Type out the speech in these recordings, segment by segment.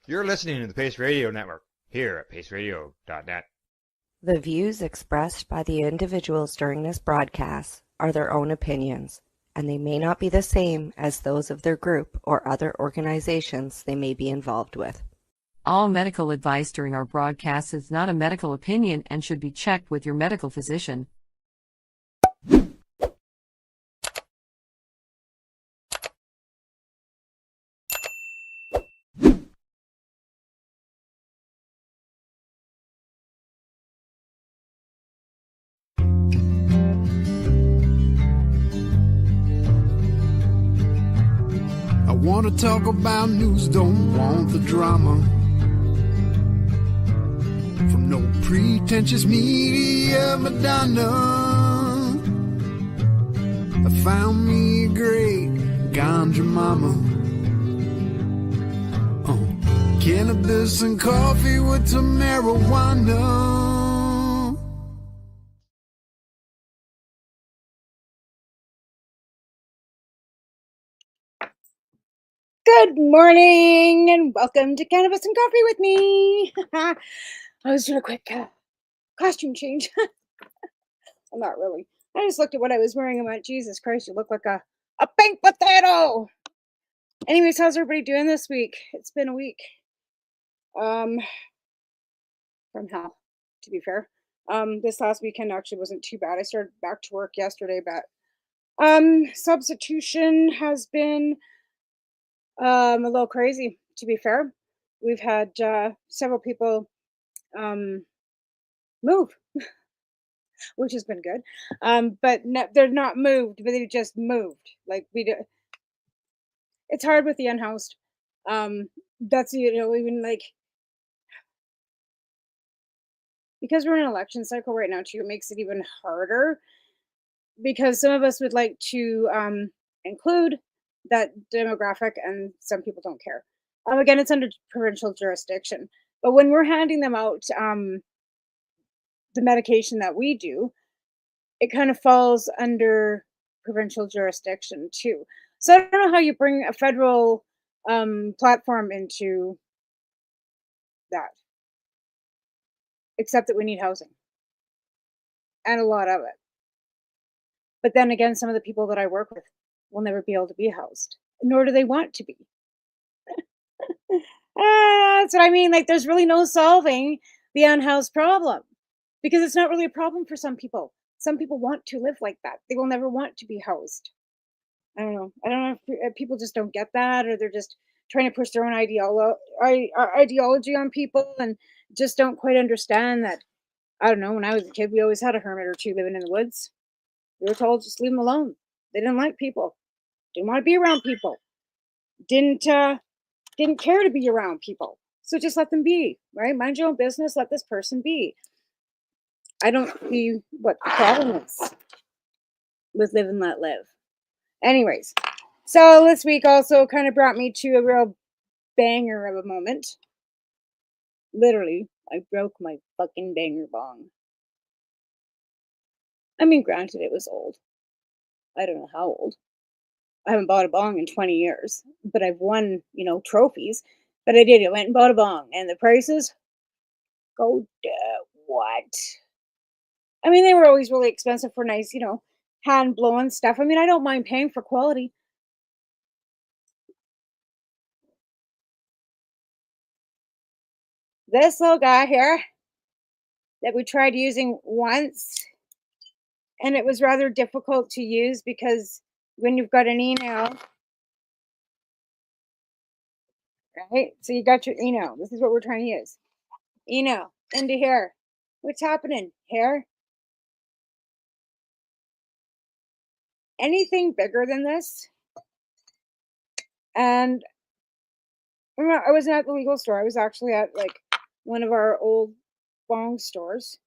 You're listening to the Pace Radio Network here at paceradio.net. The views expressed by the individuals during this broadcast are their own opinions, and they may not be the same as those of their group or other organizations they may be involved with. All medical advice during our broadcast is not a medical opinion and should be checked with your medical physician. I want to talk about news, don't want the drama. From no pretentious media Madonna. I found me a great ganja mama. Cannabis and coffee with Tamarjuana. Good morning and welcome to Cannabis and Coffee with me. I was doing a quick costume change. Well, not really. I just looked at what I was wearing and went, Jesus Christ, you look like a pink potato. Anyways, how's everybody doing this week? It's been a week. From hell, to be fair. This last weekend actually wasn't too bad. I started back to work yesterday, but substitution has been a little crazy, to be fair. We've had several people move, which has been good. But they're not moved, but they just moved. Like we do. It's hard with the unhoused. That's even like because we're in an election cycle right now too. It makes it even harder because some of us would like to include that demographic and some people don't care. Again, it's under provincial jurisdiction. But when we're handing them out the medication that we do, it kind of falls under provincial jurisdiction too. So I don't know how you bring a federal platform into that, except that we need housing and a lot of it. But then again, some of the people that I work with will never be able to be housed, nor do they want to be. That's what I mean. Like, there's really no solving the unhoused problem because it's not really a problem for some people. Some people want to live like that. They will never want to be housed. I don't know. I don't know if people just don't get that, or they're just trying to push their own ideology on people and just don't quite understand that. I don't know. When I was a kid, we always had a hermit or two living in the woods. We were told just leave them alone. They didn't like people. Didn't want to be around people. Didn't care to be around people. So just let them be, right? Mind your own business. Let this person be. I don't see what the problem is with live and let live. Anyways, so this week also kind of brought me to a real banger of a moment. Literally, I broke my fucking banger bong. I mean, granted, it was old. I don't know how old. I haven't bought a bong in 20 years, but I've won, trophies. But I did. I went and bought a bong, and the prices go what? I mean, they were always really expensive for nice, hand blowing stuff. I mean, I don't mind paying for quality. This little guy here that we tried using once, and it was rather difficult to use because when you've got an email, right? So you got your email. This is what we're trying to use. Email into here. What's happening here? Anything bigger than this? And I wasn't at the legal store. I was actually at like one of our old bong stores.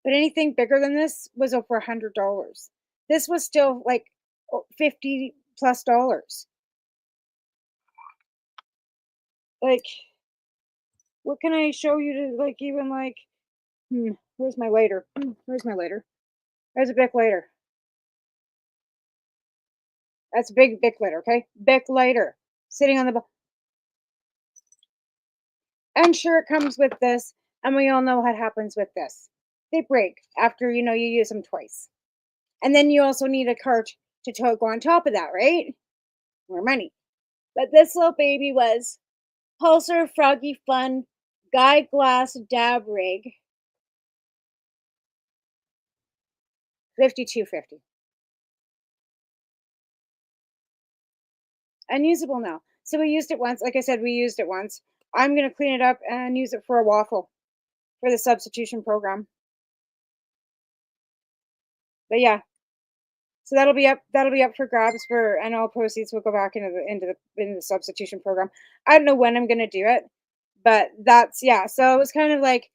But anything bigger than this was over $100. This was still like $50+. Like, what can I show you to like even like? Where's my lighter? Where's my lighter? There's a Bic lighter. That's a big Bic lighter, okay? Bic lighter sitting on the. And sure, it comes with this, and we all know what happens with this. They break after, you use them twice. And then you also need a cart to go on top of that, right? More money. But this little baby was Pulsar Froggy Fun Guy Glass Dab Rig, $52.50. Unusable now. So we used it once. Like I said, we used it once. I'm going to clean it up and use it for a waffle for the substitution program. But yeah, so that'll be up for grabs and all proceeds will go back into the substitution program. I don't know when I'm going to do it, but that's, yeah. So it was kind of like,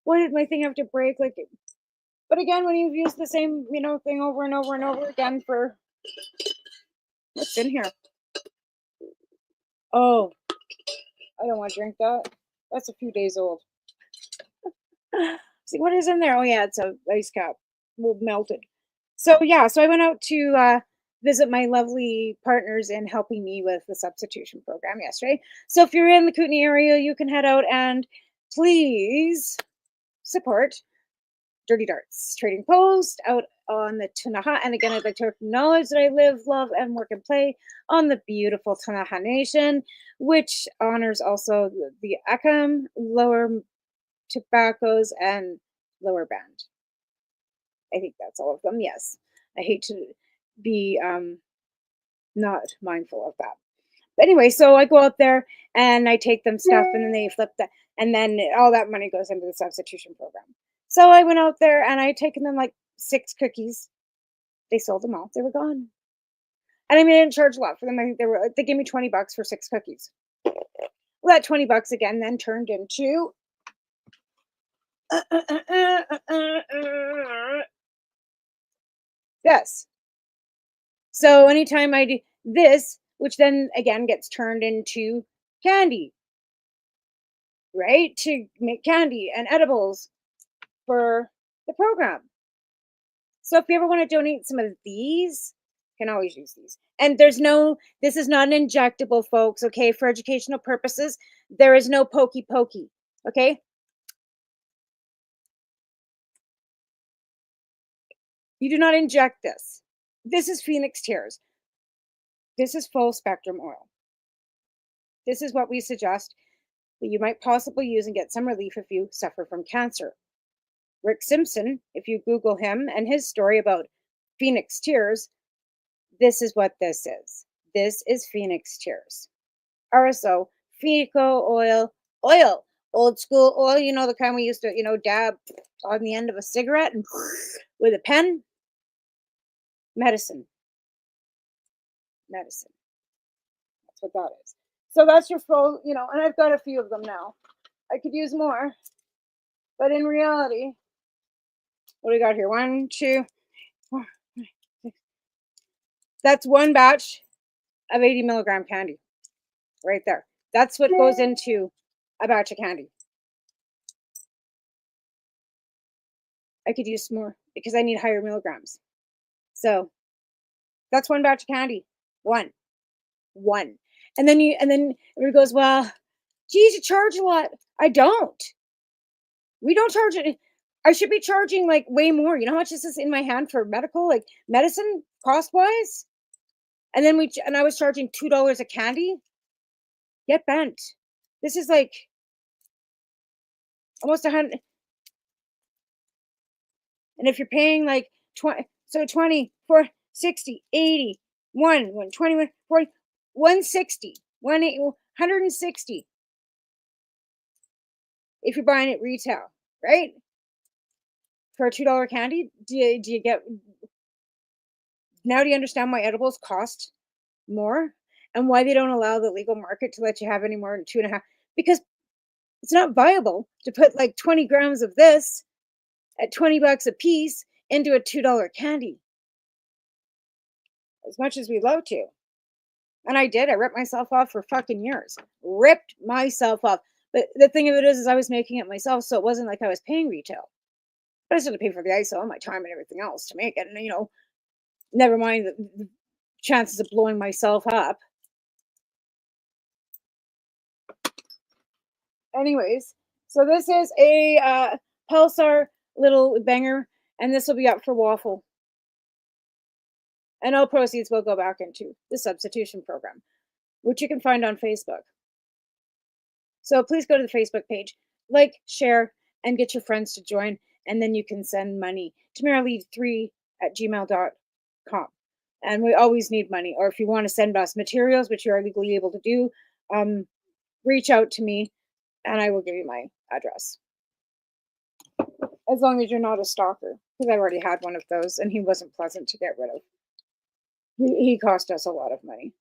why did my thing have to break? Like, but again, when you've used the same, thing over and over and over again for, what's in here? Oh, I don't want to drink that. That's a few days old. See, what is in there? Oh yeah, it's a ice cap, melted. So yeah, so I went out to visit my lovely partners in helping me with the substitution program yesterday. So if you're in the Kootenay area, you can head out and please support Dirty Darts Trading Post out on the Tunaha. And again, I'd like to acknowledge that I live, love, and work and play on the beautiful Tunaha Nation, which honors also the Akam, Lower Tobaccos, and Lower Band. I think that's all of them. Yes. I hate to be not mindful of that. But anyway, so I go out there and I take them stuff and then they flip that and then all that money goes into the substitution program. So I went out there and I had taken them like 6 cookies. They sold them all. They were gone. And I mean, I didn't charge a lot for them. I think they gave me $20 for 6 cookies. Well, that $20 again then turned into yes. So anytime I do this, which then again gets turned into candy, right? To make candy and edibles for the program. So if you ever want to donate some of these, you can always use these. And this is not an injectable, folks, okay? For educational purposes, there is no pokey, okay? You do not inject this. This is Phoenix Tears. This is full spectrum oil. This is what we suggest that you might possibly use and get some relief if you suffer from cancer. Rick Simpson, if you Google him and his story about Phoenix Tears, this is what this is. This is Phoenix Tears. RSO, Fico oil, old school oil, the kind we used to, dab on the end of a cigarette and with a pen. Medicine. That's what that is. So that's your full, and I've got a few of them now. I could use more, but in reality, what do we got here? 1, 2, 4, 5, 6. That's one batch of 80 milligram candy right there. That's what goes into a batch of candy. I could use more because I need higher milligrams. So that's one batch of candy. One. And then everybody goes, well, geez, you charge a lot. I don't. We don't charge it. I should be charging like way more. You know how much is this in my hand for medical, like medicine cost wise? And then I was charging $2 a candy. Get bent. This is like almost 100. And if you're paying like 20, so 20, 4, 60, 80, 21, 40, 160, 160. If you're buying it retail, right? For a $2 candy, do you get, now do you understand why edibles cost more and why they don't allow the legal market to let you have any more than 2.5? Because it's not viable to put like 20 grams of this at $20 a piece into a $2 candy. As much as we love to. And I did. I ripped myself off for fucking years. Ripped myself off. But the thing of it is I was making it myself, so it wasn't like I was paying retail. But I still had to pay for the ISO and my time and everything else to make it. And, never mind the chances of blowing myself up. Anyways, so this is a Pulsar little banger, and this will be up for waffle. And all proceeds will go back into the substitution program, which you can find on Facebook. So please go to the Facebook page, like, share, and get your friends to join, and then you can send money to marylead3@gmail.com. And we always need money. Or if you want to send us materials, which you are legally able to do, reach out to me and I will give you my address. As long as you're not a stalker, because I've already had one of those and he wasn't pleasant to get rid of. He cost us a lot of money.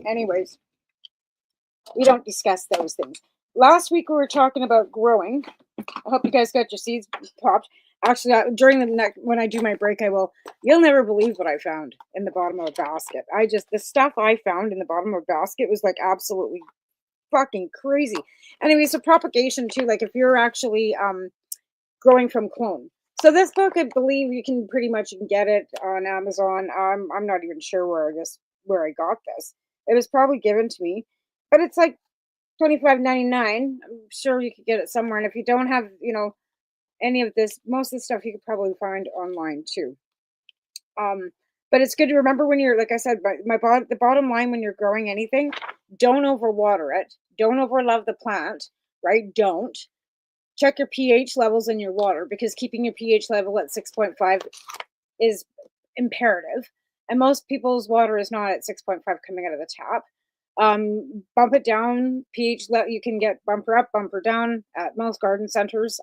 Anyways, we don't discuss those things. Last week we were talking about growing. I hope you guys got your seeds popped. Actually, during the next, when I do my break, I will. You'll never believe what I found in the bottom of a basket. The stuff I found in the bottom of a basket was like absolutely fucking crazy. Anyways, so propagation too, like if you're actually growing from clone. So this book, I believe you can get it on Amazon. I'm not even sure where I got this. It was probably given to me, but it's like $25.99. I'm sure you could get it somewhere. And if you don't have, any of this, most of the stuff you could probably find online too. But it's good to remember when you're, like I said, the bottom line when you're growing anything, don't overwater it. Don't overlove the plant, right? Don't. Check your pH levels in your water, because keeping your pH level at 6.5 is imperative. And most people's water is not at 6.5 coming out of the tap. Bump it down, pH you can get bumper up, bumper down at most garden centers.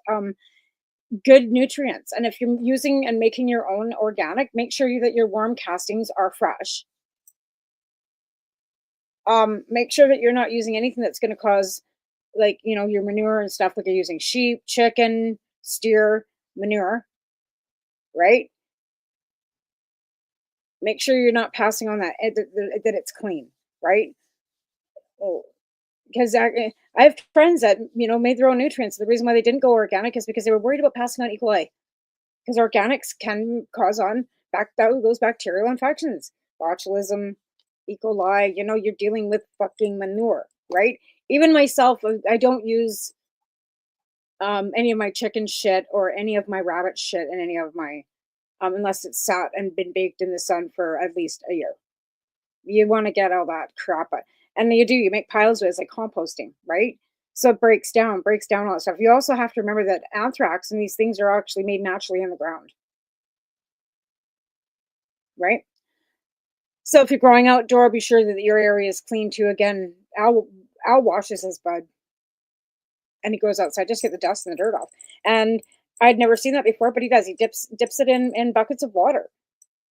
Good nutrients. And if you're using and making your own organic, make sure that your worm castings are fresh. Make sure that you're not using anything that's going to cause, like, your manure and stuff, like you're using sheep, chicken, steer manure, right? Make sure you're not passing on that it's clean, right? Oh, because I have friends that made their own nutrients. The reason why they didn't go organic is because they were worried about passing on E. coli, because organics can cause those bacterial infections, botulism, E. coli. You're dealing with fucking manure, right? Even myself, I don't use any of my chicken shit or any of my rabbit shit in any of my unless it's sat and been baked in the sun for at least a year. You want to get all that crap out. And you make piles of it. It's like composting, right? So it breaks down all that stuff. You also have to remember that anthrax and these things are actually made naturally in the ground, right? So if you're growing outdoor, be sure that your area is clean too. Again, Al washes his bud and he goes outside, just get the dust and the dirt off. And I'd never seen that before, but he does. He dips it in buckets of water.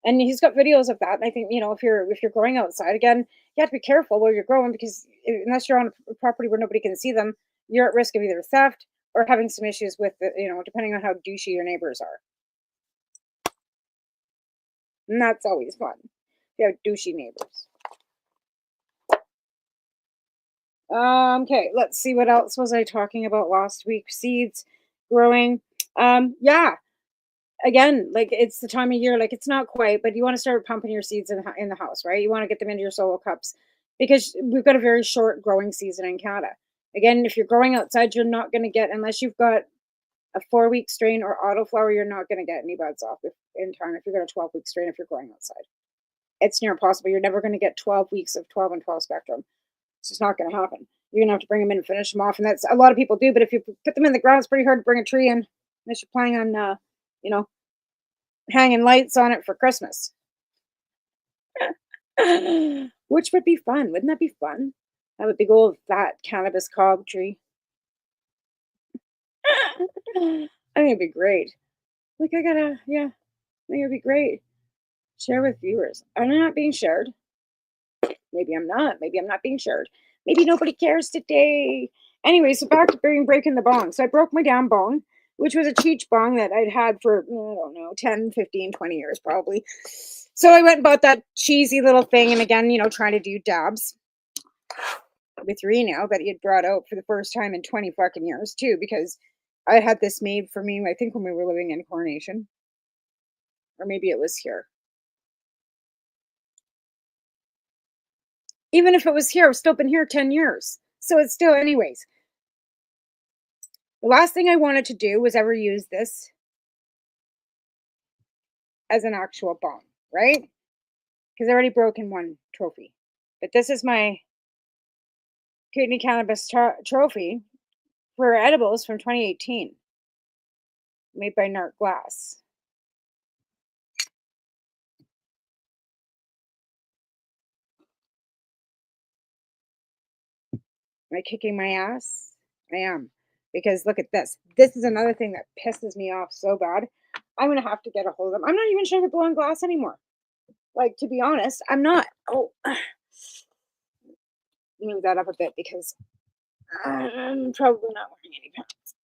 And he's got videos of that. And I think, if you're growing outside, again, you have to be careful where you're growing, because unless you're on a property where nobody can see them, you're at risk of either theft or having some issues with depending on how douchey your neighbors are. And that's always fun. You have douchey neighbors. Okay, let's see, what else was I talking about last week? Seeds, growing. Yeah. Again, like, it's the time of year, like, it's not quite, but you want to start pumping your seeds in the house, right? You want to get them into your solo cups, because we've got a very short growing season in Canada. Again, if you're growing outside, you're not going to get, unless you've got a 4-week strain or autoflower, you're not going to get any buds off in time if you've got a 12-week strain if you're growing outside. It's near impossible. You're never going to get 12 weeks of 12 and 12 spectrum. It's just not going to happen. You're going to have to bring them in and finish them off, and that's a lot of people do, but if you put them in the ground, it's pretty hard to bring a tree in unless you're planning on, hanging lights on it for Christmas. Which would be fun. Wouldn't that be fun? Have a big old fat cannabis cob tree. I think it'd be great. Like, I think it'd be great. Share with viewers. I'm not being shared. Maybe I'm not. Maybe I'm not being shared. Maybe nobody cares today. Anyway, so back to breaking the bong. So I broke my damn bong, which was a Cheech bong that I'd had for, I don't know, 10, 15, 20 years probably. So I went and bought that cheesy little thing, and again, trying to do dabs with Reno that he had brought out for the first time in 20 fucking years too, because I had this made for me, I think, when we were living in Coronation. Or maybe it was here. Even if it was here, I've still been here 10 years. So it's still, anyways. The last thing I wanted to do was ever use this as an actual bomb, right? Because I already broken one trophy. But this is my Kootenai Cannabis trophy for edibles from 2018, made by Nart Glass. Am I kicking my ass? I am. Because look at this. This is another thing that pisses me off so bad. I'm going to have to get a hold of them. I'm not even sure they blow on glass anymore. Like, to be honest, I'm not. Oh, move that up a bit because I'm probably not wearing any pants.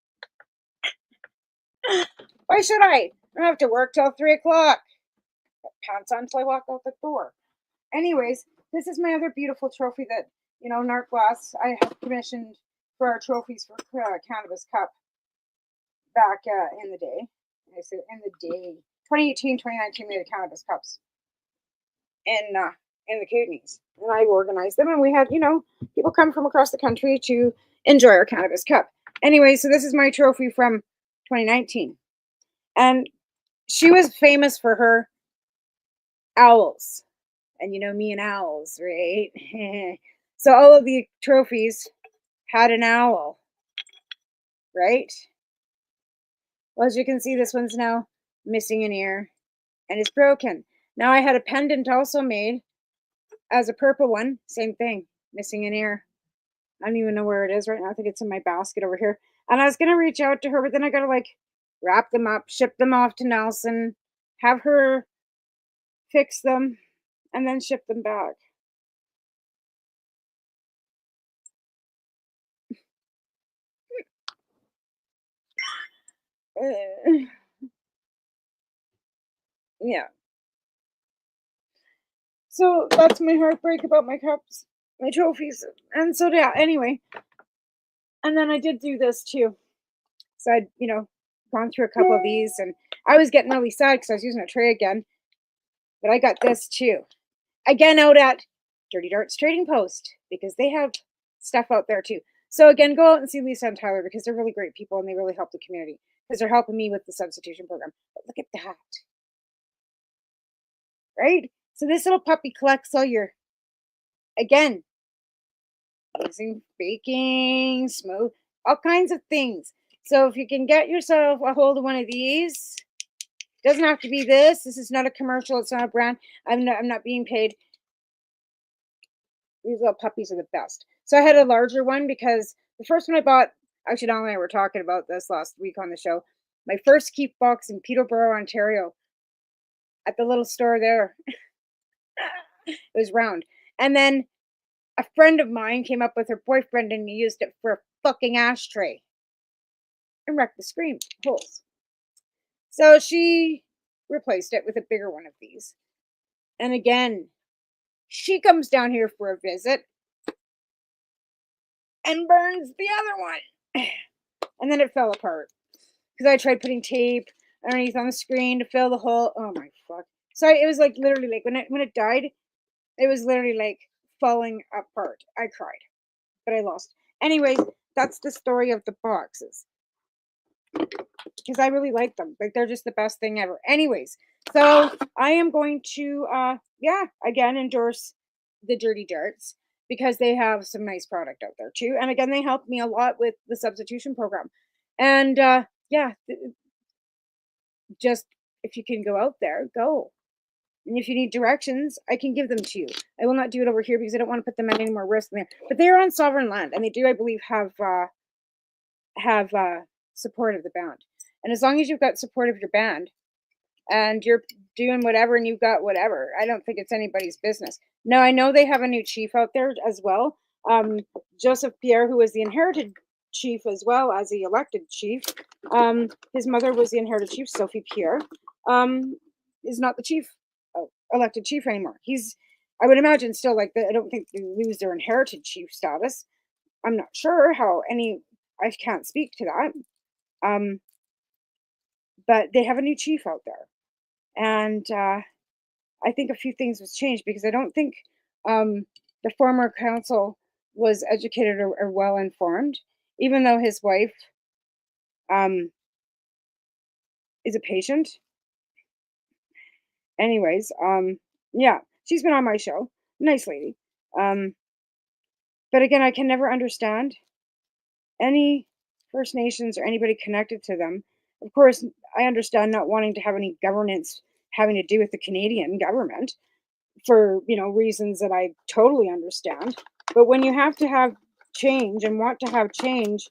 Why should I? I don't have to work till 3 o'clock. Got pants on till I walk out the door. Anyways, this is my other beautiful trophy that, Nart Glass, I have commissioned for our trophies for Cannabis Cup back in the day. I said in the day. 2018, 2019, we had Cannabis Cups in the Kootenays. And I organized them, and we had, people come from across the country to enjoy our Cannabis Cup. Anyway, so this is my trophy from 2019. And she was famous for her owls. And me and owls, right? So all of the trophies had an owl, right? Well, as you can see, this one's now missing an ear and it's broken. Now I had a pendant also made as a purple one. Same thing, missing an ear. I don't even know where it is right now. I think it's in my basket over here. And I was going to reach out to her, but then I got to wrap them up, ship them off to Nelson, have her fix them, and then ship them back. Yeah. So that's my heartbreak about my cups, my trophies. And so, yeah, anyway. And then I did do this too. So I'd, gone through a couple of these, and I was getting really sad because I was using a tray again. But I got this too. Again, out at Dirty Darts Trading Post, because they have stuff out there too. So again, go out and see Lisa and Tyler, because they're really great people and they really help the community, because they're helping me with the substitution program. But look at that. Right? So this little puppy collects all your, again, using baking, smoke, all kinds of things. So if you can get yourself a hold of one of these, doesn't have to be this. This is not a commercial. It's not a brand. I'm not being paid. These little puppies are the best. So I had a larger one because the first one I bought, actually, Don and I were talking about this last week on the show. My first keep box in Peterborough, Ontario, at the little store there. It was round. And then a friend of mine came up with her boyfriend and he used it for a fucking ashtray and wrecked the screen holes. So she replaced it with a bigger one of these. And again, she comes down here for a visit and burns the other one. And then it fell apart because I tried putting tape underneath on the screen to fill the hole. Oh my fuck. So it was literally when it died, it was literally falling apart. I cried, but I lost. Anyways, that's the story of the boxes, because I really like them. They're just the best thing ever. Anyways, so I am going to again endorse the Dirty Darts, because they have some nice product out there too. And again, they helped me a lot with the substitution program. And just if you can go out there, go. And if you need directions, I can give them to you. I will not do it over here because I don't want to put them at any more risk there. But they are on sovereign land, and they do, I believe, have support of the band. And as long as you've got support of your band and you're doing whatever and you've got whatever, I don't think it's anybody's business. Now, I know they have a new chief out there as well. Joseph Pierre, who was the inherited chief as well as the elected chief. His mother was the inherited chief, Sophie Pierre, is not the chief, elected chief anymore. He's, I would imagine, still I don't think they lose their inherited chief status. I'm not sure how I can't speak to that. But they have a new chief out there. And I think a few things was changed, because I don't think the former counsel was educated or well informed, even though his wife is a patient. Anyways, yeah, she's been on my show. Nice lady. But again, I can never understand any First Nations or anybody connected to them. Of course, I understand not wanting to have any governance having to do with the Canadian government for, reasons that I totally understand. But when you have to have change and want to have change,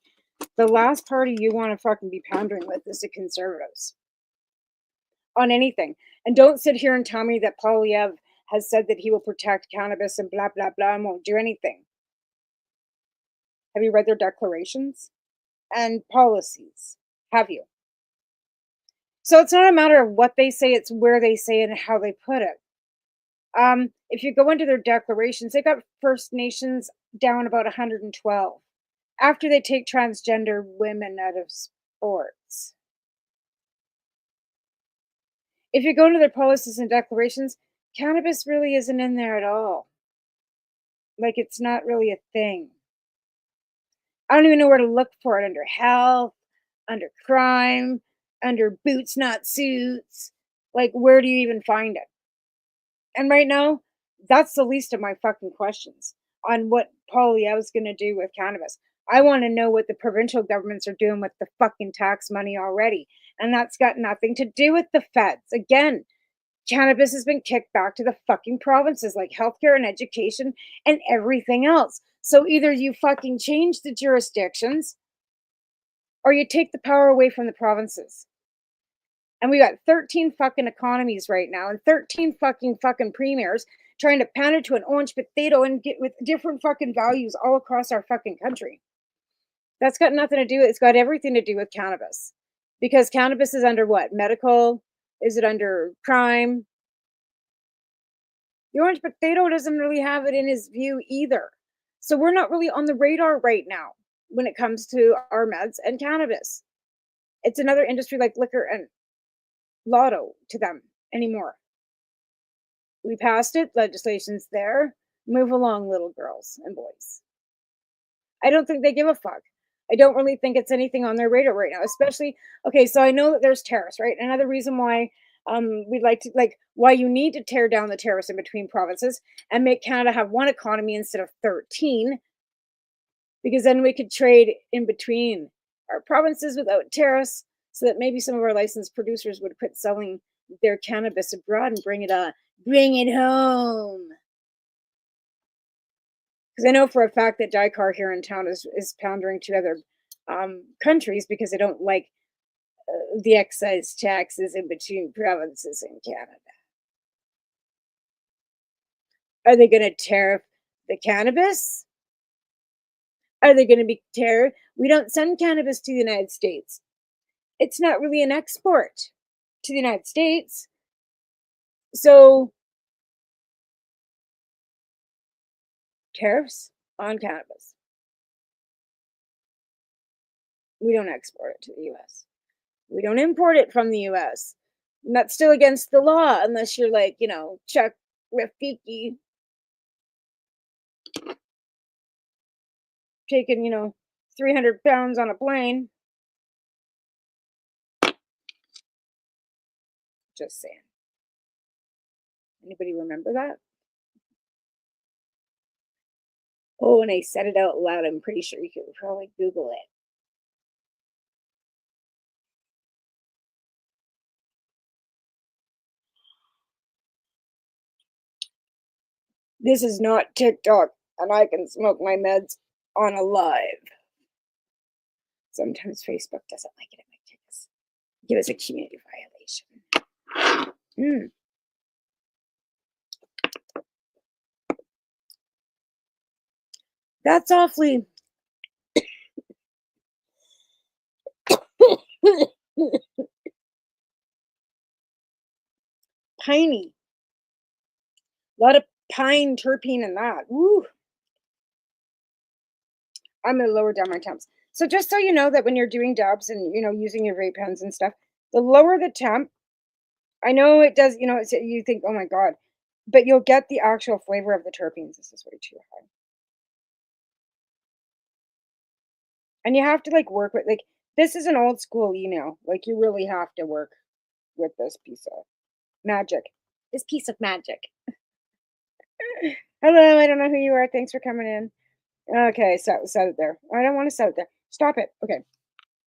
the last party you want to fucking be pandering with is the Conservatives on anything. And don't sit here and tell me that Poilievre has said that he will protect cannabis and blah, blah, blah, and won't do anything. Have you read their declarations and policies? Have you? So it's not a matter of what they say, it's where they say it and how they put it. If you go into their declarations, they got First Nations down about 112 after they take transgender women out of sports. If you go into their policies and declarations, cannabis really isn't in there at all. Like, it's not really a thing. I don't even know where to look for it. Under health, under crime, under boots, not suits. Like, where do you even find it? And right now, that's the least of my fucking questions on what Poilievre's going to do with cannabis. I want to know what the provincial governments are doing with the fucking tax money already. And that's got nothing to do with the feds. Again, cannabis has been kicked back to the fucking provinces, like healthcare and education and everything else. So either you fucking change the jurisdictions or you take the power away from the provinces. And we got 13 fucking economies right now and 13 fucking premiers trying to pander to an orange potato and get with different fucking values all across our fucking country. That's got nothing to do, it's got everything to do with cannabis. Because cannabis is under what? Medical? Is it under crime? The orange potato doesn't really have it in his view either. So we're not really on the radar right now when it comes to our meds and cannabis. It's another industry like liquor and lotto to them anymore. We passed it, legislation's there. Move along, little girls and boys. I don't think they give a fuck. I don't really think it's anything on their radar right now, especially, okay, so I know that there's tariffs, right? Another reason why we'd like to, why you need to tear down the tariffs in between provinces and make Canada have one economy instead of 13, because then we could trade in between our provinces without tariffs, so that maybe some of our licensed producers would quit selling their cannabis abroad and bring it home. Because I know for a fact that Dykar here in town is pandering to other countries because they don't like the excise taxes in between provinces in Canada. Are they going to tariff the cannabis? Are they going to be tariff? We don't send cannabis to the United States. It's not really an export to the United States. So, tariffs on cannabis. We don't export it to the US. We don't import it from the US. And that's still against the law unless you're like, Chuck Rafiki taking, 300 pounds on a plane. Just saying. Anybody remember that? Oh, and I said it out loud. I'm pretty sure you could probably Google it. This is not TikTok, and I can smoke my meds on a live. Sometimes Facebook doesn't like it. It might give us a community violation. That's awfully piney. A lot of pine terpene in that. Woo. I'm going to lower down my temps. So just so you know that when you're doing dabs and, using your vape pens and stuff, the lower the temp, I know it does, you think, oh my God, but you'll get the actual flavor of the terpenes. This is way too high. And you have to like work with like this is an old school email. Like you really have to work with this piece of magic. This piece of magic. Hello, I don't know who you are. Thanks for coming in. Okay, set it there. I don't want to set it there. Stop it. Okay.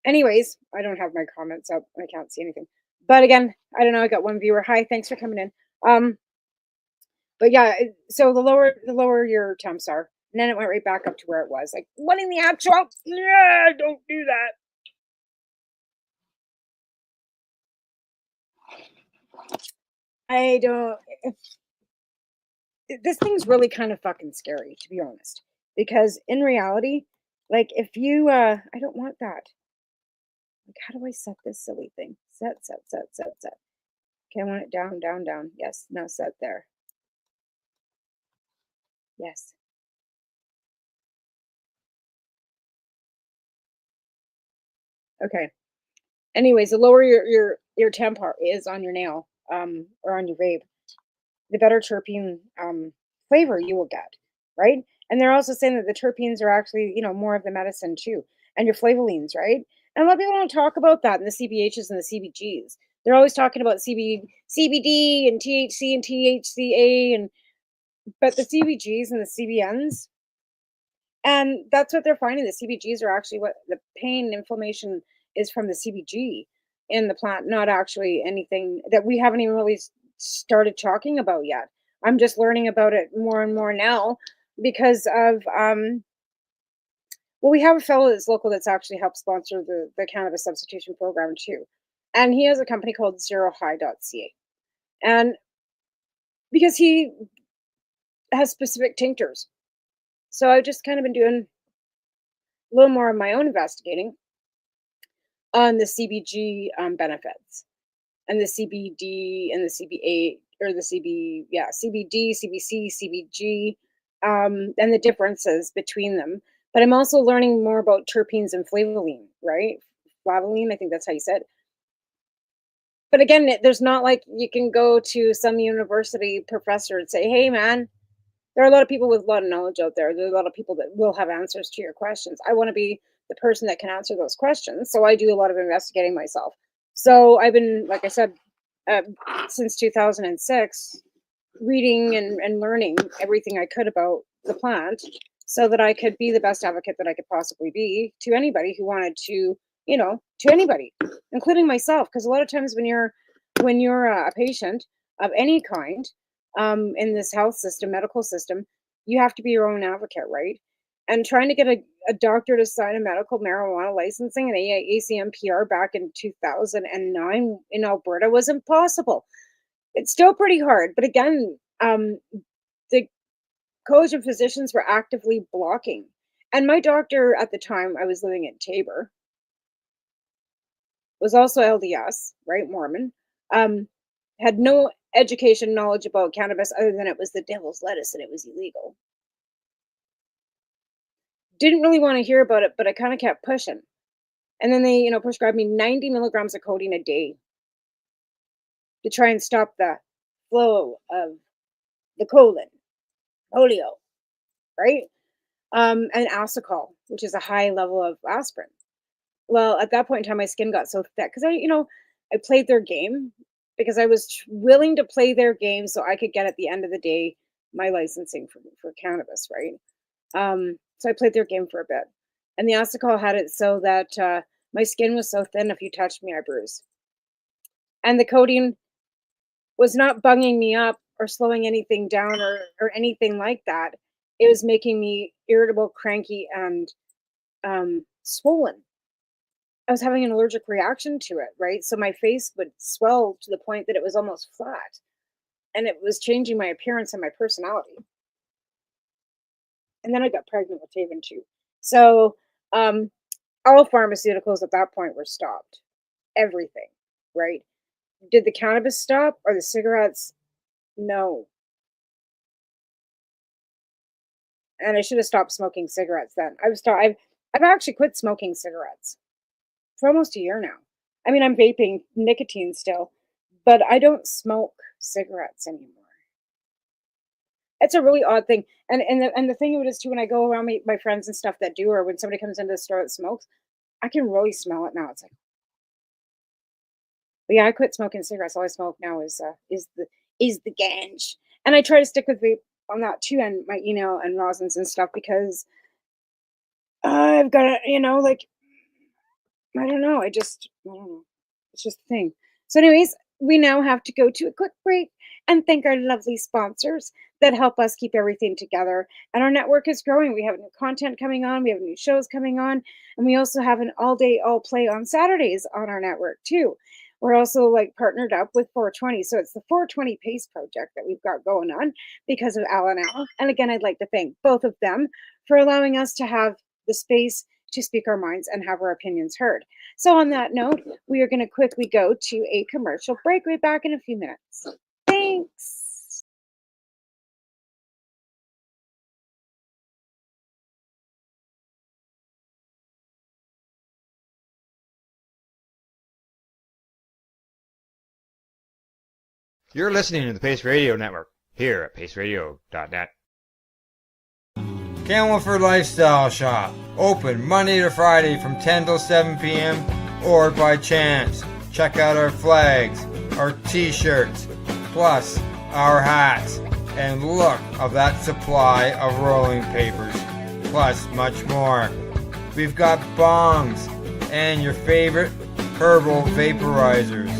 Anyways, I don't have my comments up. I can't see anything. But again, I don't know. I got one viewer. Hi, thanks for coming in. But yeah, so the lower your temps are, and then it went right back up to where it was. Like, what in the actual? Yeah, don't do that. I don't. This thing's really kind of fucking scary, to be honest. Because in reality, like if you, I don't want that. Like, how do I set this silly thing? Set. Okay, I want it down, down, down. Yes, now set there. Yes. Okay. Anyways, the lower your temp is on your nail, or on your vape, the better terpene flavor you will get, right? And they're also saying that the terpenes are actually, more of the medicine too, and your flavolines, right? And a lot of people don't talk about that in the CBHs and the CBGs. They're always talking about CBD and THC and THCA, but the CBGs and the CBNs, and that's what they're finding. The CBGs are actually what the pain and inflammation is from the CBG in the plant, not actually anything that we haven't even really started talking about yet. I'm just learning about it more and more now because of well, we have a fellow that's local that's actually helped sponsor the cannabis substitution program too. And he has a company called zerohigh.ca. And because he has specific tinctures. So I've just kind of been doing a little more of my own investigating on the CBG benefits and the CBD and the CBA or the CBD, CBC, CBG, and the differences between them. But I'm also learning more about terpenes and flavoline, right? Flavoline, I think that's how you said. But again, there's not like you can go to some university professor and say, "Hey, man, there are a lot of people with a lot of knowledge out there. There are a lot of people that will have answers to your questions. I want to be the person that can answer those questions. So I do a lot of investigating myself. So I've been, like I said, uh, since 2006, reading and learning everything I could about the plant so that I could be the best advocate that I could possibly be to anybody who wanted to, to anybody, including myself. Because a lot of times when you're a patient of any kind, in this health system, medical system, you have to be your own advocate, right? And trying to get a doctor to sign a medical marijuana licensing and ACMPR back in 2009 in Alberta was impossible. It's still pretty hard, but again, the College of Physicians were actively blocking. And my doctor at the time, I was living in Tabor, was also LDS, right, Mormon, had no education knowledge about cannabis other than it was the devil's lettuce and it was illegal. Didn't really want to hear about it, but I kind of kept pushing. And then they, prescribed me 90 milligrams of codeine a day to try and stop the flow of the colon, polio, right? And Asacol, which is a high level of aspirin. Well, at that point in time, my skin got so thick because I played their game because I was willing to play their game so I could get at the end of the day my licensing for cannabis, right? So I played their game for a bit, and the Asacol had it so that my skin was so thin if you touched me, I bruise. And the codeine was not bunging me up or slowing anything down or anything like that. It was making me irritable, cranky, and swollen. I was having an allergic reaction to it, right? So my face would swell to the point that it was almost flat, and it was changing my appearance and my personality. And then I got pregnant with Taven too. So all pharmaceuticals at that point were stopped. Everything, right? Did the cannabis stop or the cigarettes? No. And I should have stopped smoking cigarettes then. I've actually quit smoking cigarettes for almost a year now. I mean, I'm vaping nicotine still, but I don't smoke cigarettes anymore. It's a really odd thing. And the thing of it is too, when I go around my friends and stuff that do, or when somebody comes into the store that smokes, I can really smell it now. It's like, but yeah, I quit smoking cigarettes. All I smoke now is the ganj, and I try to stick with vape on that too, and my and rosins and stuff because I've got to, like I don't know. I don't know. It's just a thing. So, anyways, we now have to go to a quick break and thank our lovely sponsors that help us keep everything together. And our network is growing. We have new content coming on, we have new shows coming on, and we also have an all day, all play on Saturdays on our network, too. We're also like partnered up with 420. So it's the 420 Pace project that we've got going on because of Al and Al. And again, I'd like to thank both of them for allowing us to have the space to speak our minds and have our opinions heard. So, on that note, we are going to quickly go to a commercial break. We'll be back in a few minutes. Thanks. You're listening to the Pace Radio Network here at paceradio.net. Camelford Lifestyle Shop, open Monday to Friday from 10 till 7 p.m. or by chance. Check out our flags, our t-shirts, plus our hats, and look of that supply of rolling papers, plus much more. We've got bongs and your favorite herbal vaporizers.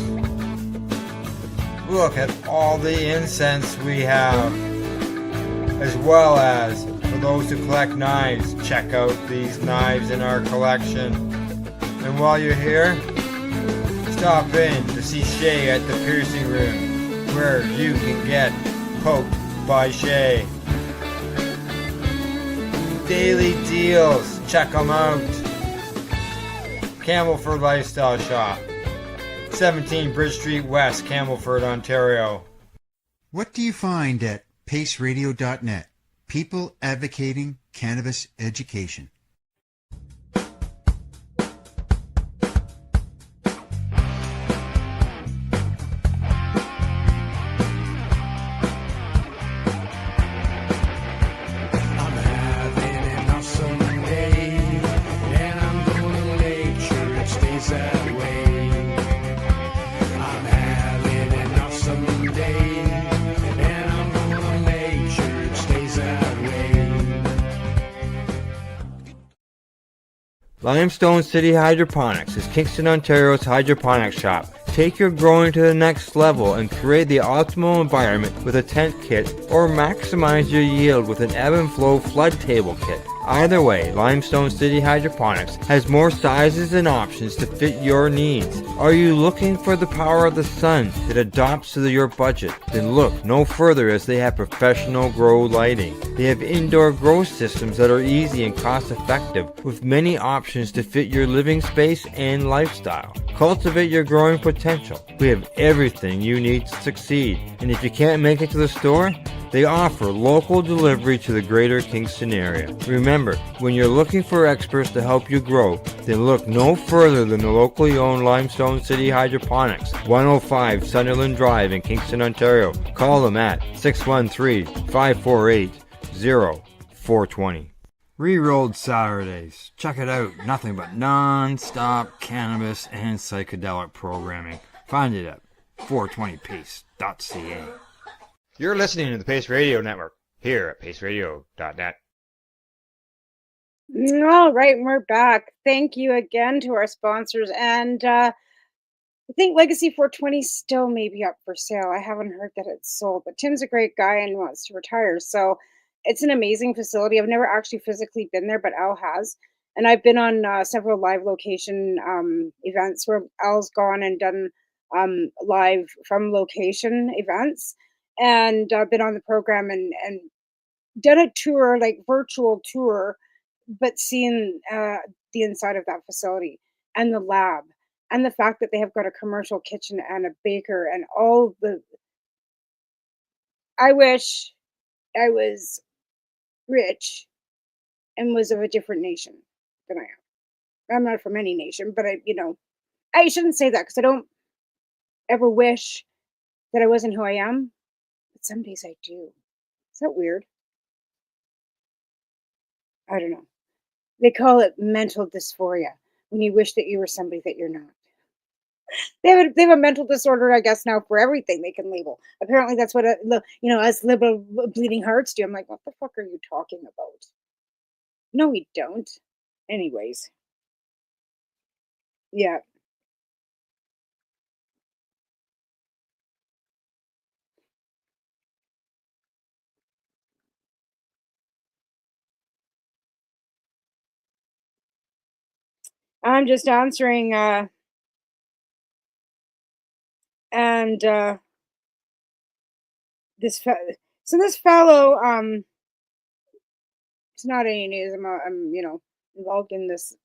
Look at all the incense we have, as well as for those who collect knives, check out these knives in our collection. And while you're here, stop in to see Shay at the piercing room, where you can get poked by Shay. Daily deals, check them out. Camelford Lifestyle Shop, 17 Bridge Street West, Camelford, Ontario. What do you find at paceradio.net? People advocating cannabis education. Limestone City Hydroponics is Kingston, Ontario's hydroponics shop. Take your growing to the next level and create the optimal environment with a tent kit, or maximize your yield with an ebb and flow flood table kit. Either way, Limestone City Hydroponics has more sizes and options to fit your needs. Are you looking for the power of the sun that adapts to your budget? Then look no further, as they have professional grow lighting. They have indoor grow systems that are easy and cost effective, with many options to fit your living space and lifestyle. Cultivate your growing potential. We have everything you need to succeed. And if you can't make it to the store, they offer local delivery to the greater Kingston area. Remember, when you're looking for experts to help you grow, then look no further than the locally owned Limestone City Hydroponics, 105 Sunderland Drive in Kingston, Ontario. Call them at 613-548-0420. Rerolled Saturdays. Check it out. Nothing but non-stop cannabis and psychedelic programming. Find it at 420pace.ca. You're listening to the Pace Radio Network here at paceradio.net. All right, we're back. Thank you again to our sponsors. And I think Legacy 420 still may be up for sale. I haven't heard that it's sold, but Tim's a great guy and wants to retire. So it's an amazing facility. I've never actually physically been there, but Al has. And I've been on several live location events where Al's gone and done live from location events. And I've been on the program and done a tour, like virtual tour, but seeing the inside of that facility and the lab and the fact that they have got a commercial kitchen and a baker and all the. I wish I was rich and was of a different nation than I am. I'm not from any nation, but I shouldn't say that because I don't ever wish that I wasn't who I am. But some days I do. Is that weird? I don't know. They call it mental dysphoria when you wish that you were somebody that you're not. They have a mental disorder, I guess, now for everything they can label. Apparently, that's what us liberal bleeding hearts do. I'm like, what the fuck are you talking about? No, we don't. Anyways, yeah. I'm just answering, and this so this fellow, it's not any news. I'm involved in this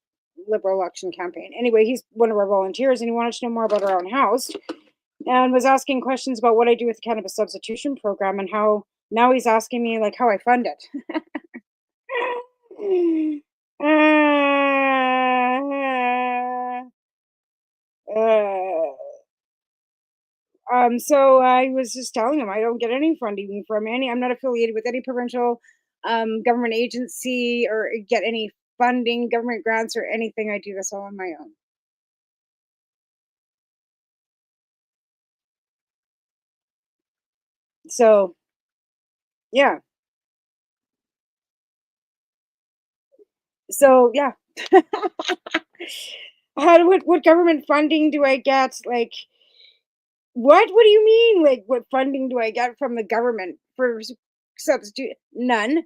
liberal election campaign. Anyway, he's one of our volunteers, and he wanted to know more about our own house, and was asking questions about what I do with the cannabis substitution program and how now he's asking me like how I fund it. uh, so I was just telling him I don't get any funding from any. I'm not affiliated with any provincial government agency or get any funding, government grants, or anything. I do this all on my own. So yeah, so yeah. What government funding do I get? Like what? What do you mean? Like what funding do I get from the government for substitute? None.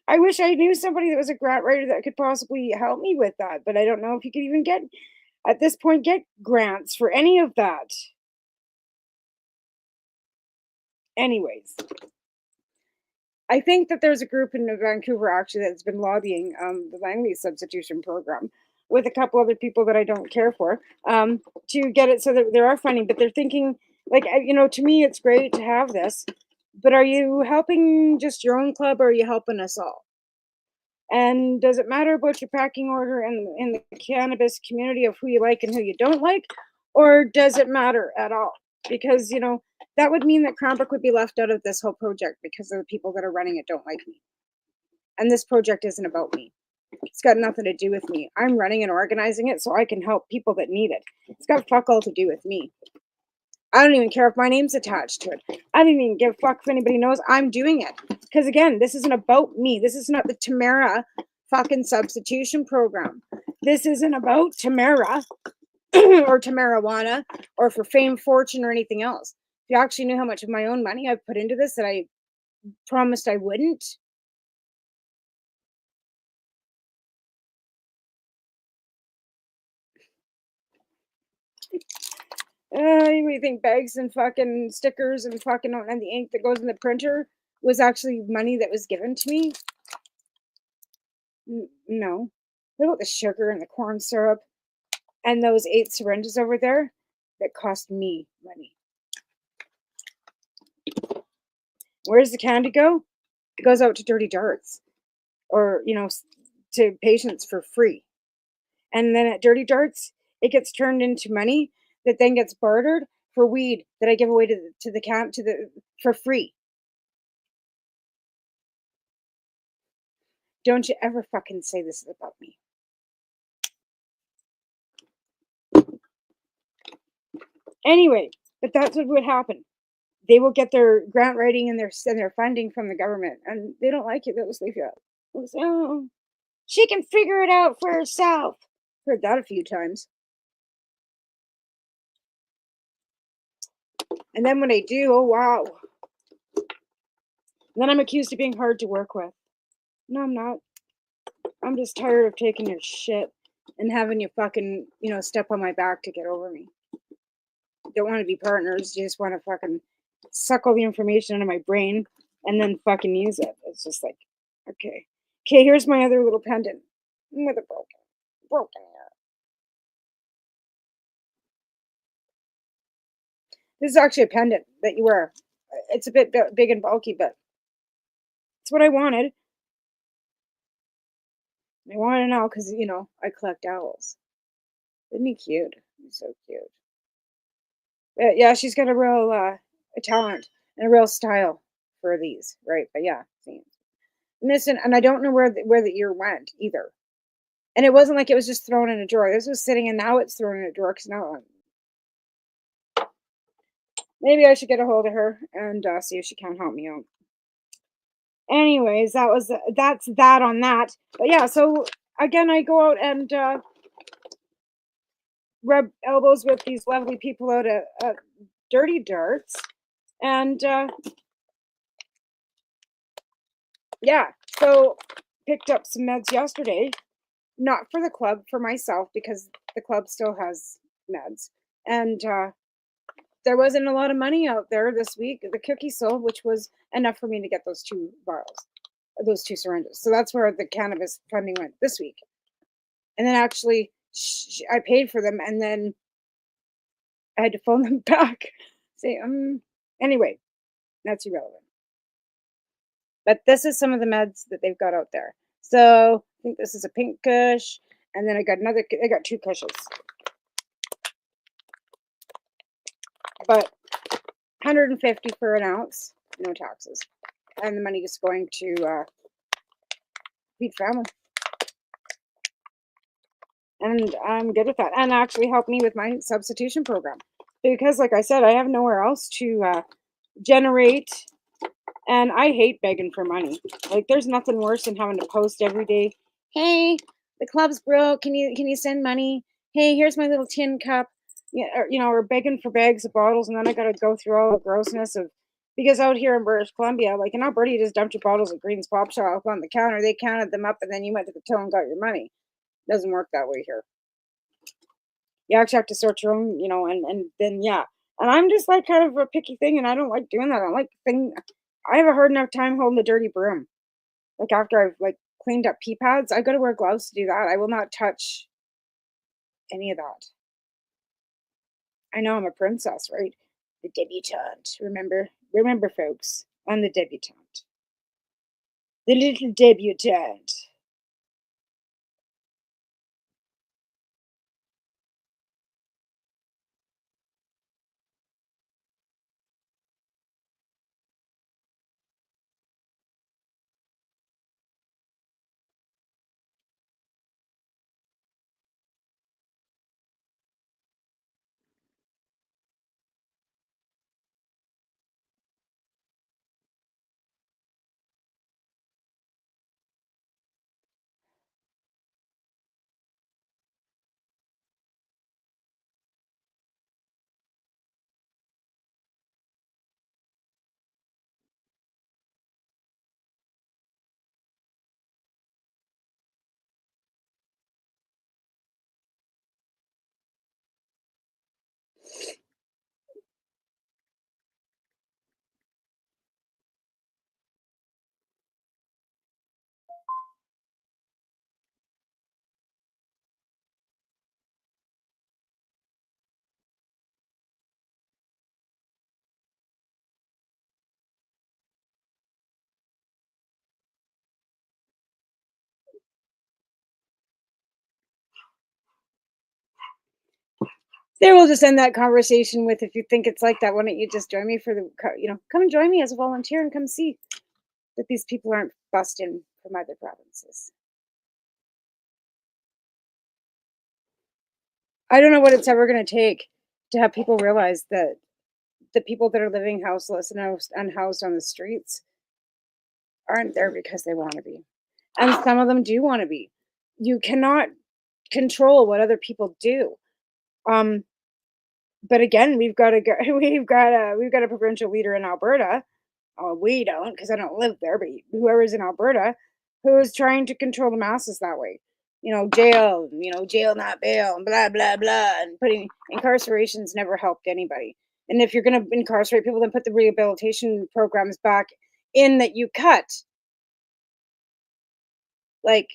I wish I knew somebody that was a grant writer that could possibly help me with that, but I don't know if you could even get at this point get grants for any of that. Anyways, I think that there's a group in Vancouver actually that's been lobbying the land lease substitution program with a couple other people that I don't care for to get it so that there are funding. But they're thinking, like, to me, it's great to have this, but are you helping just your own club or are you helping us all? And does it matter about your packing order in the cannabis community of who you like and who you don't like? Or does it matter at all? Because, that would mean that Cranbrook would be left out of this whole project because of the people that are running it don't like me. And this project isn't about me. It's got nothing to do with me. I'm running and organizing it so I can help people that need it. It's got fuck all to do with me. I don't even care if my name's attached to it. I don't even give a fuck if anybody knows I'm doing it. Because again, this isn't about me. This is not the Tamara fucking substitution program. This isn't about Tamara or Tamarjuana or for fame, fortune, or anything else. If you actually knew how much of my own money I've put into this that I promised I wouldn't. You think bags and fucking stickers and fucking and the ink that goes in the printer was actually money that was given to me? No. What about the sugar and the corn syrup and those 8 syringes over there that cost me money? Where does the candy go? It goes out to Dirty Darts or, to patients for free. And then at Dirty Darts, it gets turned into money that then gets bartered for weed that I give away to the camp for free. Don't you ever fucking say this is about me. Anyway, but that's what would happen. They will get their grant writing and their funding from the government, and they don't like it. They'll just leave you out. They'll say, oh, she can figure it out for herself. Heard that a few times. And then when I do, oh wow. Then I'm accused of being hard to work with. No, I'm not. I'm just tired of taking your shit and having you fucking, step on my back to get over me. Don't want to be partners. You just want to fucking suck all the information out of my brain and then fucking use it. It's just like, okay. Okay, here's my other little pendant with a broken ear. This is actually a pendant that you wear. It's a bit big and bulky, but it's what I wanted. I wanted to know because, I collect owls. Isn't he cute? He's so cute. Yeah, she's got a real a talent and a real style. for these, right? But yeah, missing, and I don't know where the ear went either. And it wasn't like it was just thrown in a drawer. This was sitting, and now it's thrown in a drawer because now maybe I should get a hold of her and see if she can help me out. Anyways, that's that on that. But yeah, so again, I go out and rub elbows with these lovely people out at Dirty Darts, and yeah, so picked up some meds yesterday, not for the club, for myself, because the club still has meds, and there wasn't a lot of money out there this week. The cookie sold, which was enough for me to get those 2 vials, those 2 syringes. So that's where the cannabis funding went this week. And then actually, I paid for them, and then I had to phone them back. Say, anyway, that's irrelevant. But this is some of the meds that they've got out there. So I think this is a pink kush, and then I got 2 cushes. But 150 for an ounce, no taxes. And the money is going to feed family. And I'm good with that. And actually help me with my substitution program. Because like I said, I have nowhere else to generate. And I hate begging for money. Like, there's nothing worse than having to post every day. Hey, the club's broke. Can you send money? Hey, here's my little tin cup. Yeah, or begging for bags of bottles, and then I got to go through all the grossness of, because out here in British Columbia, like in Alberta, you just dumped your bottles of Green's Pop Shop on the counter. They counted them up, and then you went to the till and got your money. Doesn't work that way here. You actually have to sort your own, and then yeah. And I'm just like kind of a picky thing, and I don't like doing that. I have a hard enough time holding the dirty broom. Like after I've like cleaned up pee pads, I got to wear gloves to do that. I will not touch any of that. I know I'm a princess, right? The debutante. Remember, folks, I'm the debutante. The little debutante. There, we'll just end that conversation with, if you think it's like that, why don't you just join me for come and join me as a volunteer and come see that these people aren't bussed in from other provinces. I don't know what it's ever going to take to have people realize that the people that are living houseless and unhoused on the streets aren't there because they want to be. And some of them do want to be. You cannot control what other people do. But again, we've got a provincial leader in Alberta. We don't, because I don't live there, but whoever's in Alberta, who is trying to control the masses that way. Jail not bail, and blah blah blah, and putting incarcerations never helped anybody. And if you're going to incarcerate people, then put the rehabilitation programs back in that you cut, like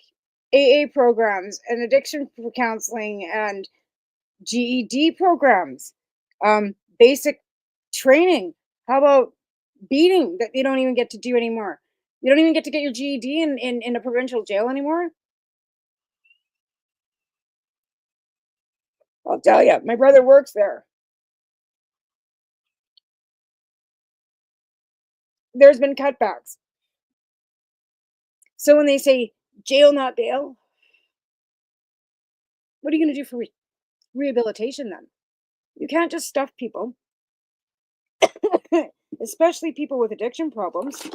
AA programs and addiction counseling and GED programs, basic training. How about beating that you don't even get to do anymore? You don't even get to get your GED in a provincial jail anymore. I'll tell you, my brother works there. there's been cutbacks. So when they say jail, not bail, what are you going to do for rehabilitation then? You can't just stuff people, especially people with addiction problems,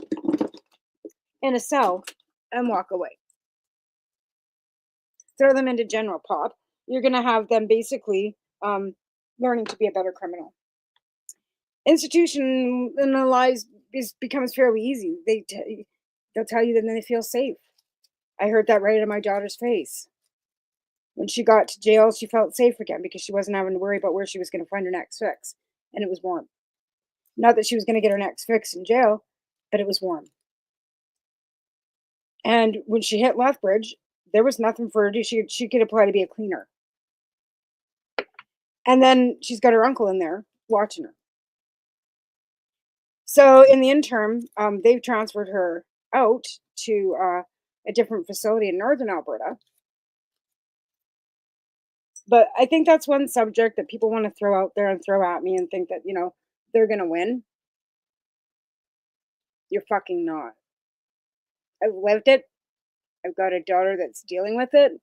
in a cell and walk away. Throw them into general pop. You're going to have them basically learning to be a better criminal. Institutionalized becomes fairly easy. They'll tell you that then they feel safe. I heard that right in my daughter's face. When she got to jail, she felt safe again because she wasn't having to worry about where she was going to find her next fix. And it was warm. Not that she was going to get her next fix in jail, but it was warm. And when she hit Lethbridge, there was nothing for her to do. She could apply to be a cleaner. And then she's got her uncle in there watching her. So in the interim, they've transferred her out to a different facility in northern Alberta. But I think that's one subject that people want to throw out there and throw at me and think that, they're going to win. You're fucking not. I've lived it. I've got a daughter that's dealing with it.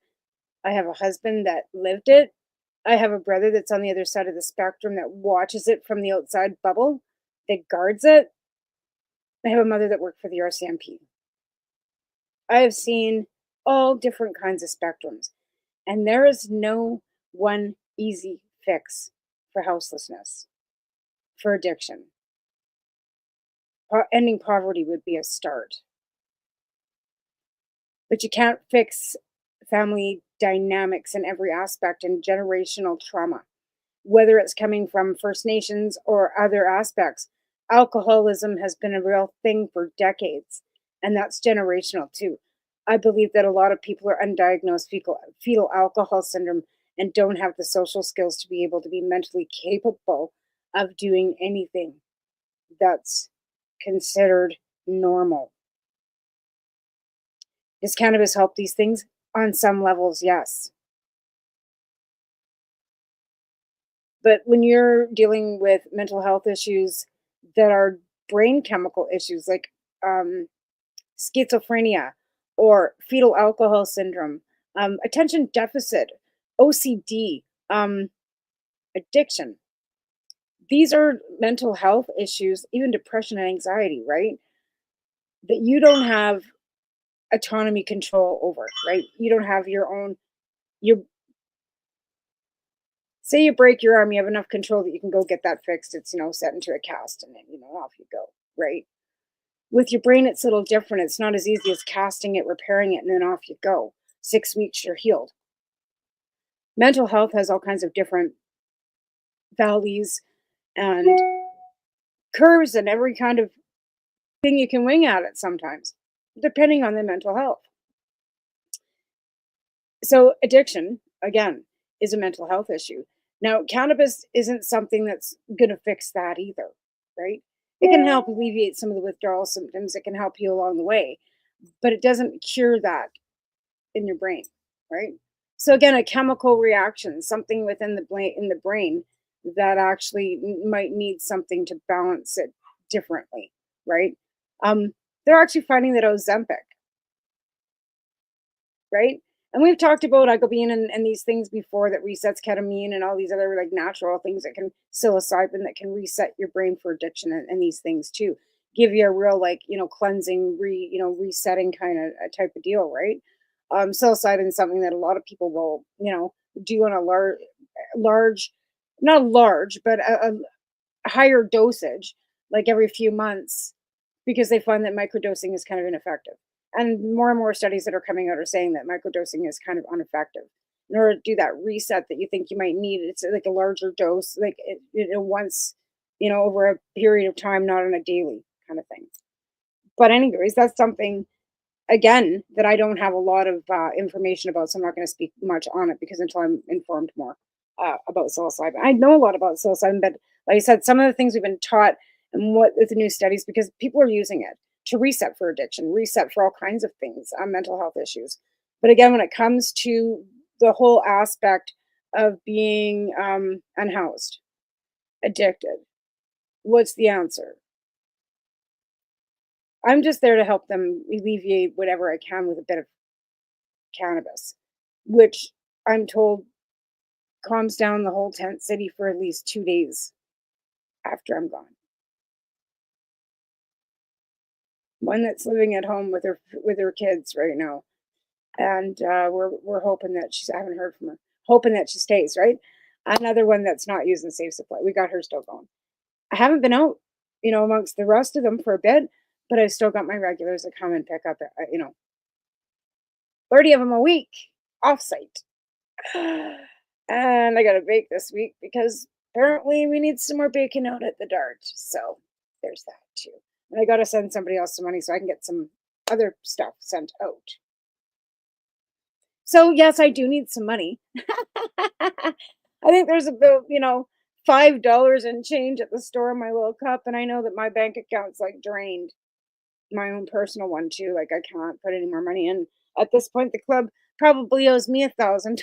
I have a husband that lived it. I have a brother that's on the other side of the spectrum that watches it from the outside bubble, that guards it. I have a mother that worked for the RCMP. I have seen all different kinds of spectrums, and there is no one easy fix for houselessness, for addiction. Ending poverty would be a start. But you can't fix family dynamics in every aspect and generational trauma, whether it's coming from First Nations or other aspects. Alcoholism has been a real thing for decades, and that's generational too. I believe that a lot of people are undiagnosed fetal alcohol syndrome and don't have the social skills to be able to be mentally capable of doing anything that's considered normal. Does cannabis help these things? On some levels, yes. But when you're dealing with mental health issues that are brain chemical issues like schizophrenia or fetal alcohol syndrome, attention deficit, OCD, addiction, these are mental health issues, even depression and anxiety, right? That you don't have autonomy control over, right? You don't have your own, you say you break your arm, you have enough control that you can go get that fixed. It's, set into a cast and then, off you go, right? With your brain, it's a little different. It's not as easy as casting it, repairing it, and then off you go. 6 weeks, you're healed. Mental health has all kinds of different valleys and curves and every kind of thing you can wing at it sometimes, depending on the mental health. So addiction, again, is a mental health issue. Now, cannabis isn't something that's going to fix that either, right? It can help alleviate some of the withdrawal symptoms. It can help you along the way, but it doesn't cure that in your brain, right? So again, a chemical reaction, something within the brain that actually might need something to balance it differently, right? They're actually finding that Ozempic, right? And we've talked about icobene and these things before that resets ketamine and all these other like natural things that can psilocybin that can reset your brain for addiction and these things too. Give you a real cleansing, resetting kind of a type of deal, right? Psilocybin is something that a lot of people will, do on a large, not large, but a higher dosage, like every few months, because they find that microdosing is kind of ineffective. And more studies that are coming out are saying that microdosing is kind of ineffective. In order to do that reset that you think you might need, it's like a larger dose, like once, over a period of time, not on a daily kind of thing. But anyways, that's something, again, that I don't have a lot of information about, so I'm not going to speak much on it because until I'm informed more about psilocybin. I know a lot about psilocybin, but like I said, some of the things we've been taught and what with the new studies, because people are using it to reset for addiction, reset for all kinds of things, mental health issues. But again, when it comes to the whole aspect of being unhoused, addicted, what's the answer? I'm just there to help them alleviate whatever I can with a bit of cannabis, which I'm told calms down the whole tent city for at least 2 days after I'm gone. One that's living at home with her kids right now, and we're hoping that she's. I haven't heard from her. Hoping that she stays. Right. Another one that's not using Safe Supply. We got her still going. I haven't been out, amongst the rest of them for a bit, but I still got my regulars that come and pick up, 30 of them a week off site. And I got to bake this week because apparently we need some more baking out at the Dart. So there's that too. And I got to send somebody else some money so I can get some other stuff sent out. So yes, I do need some money. I think there's about, $5 and change at the store in my little cup. And I know that my bank account's like drained. My own personal one too. Like I can't put any more money in. At this point, the club probably owes me $1,000.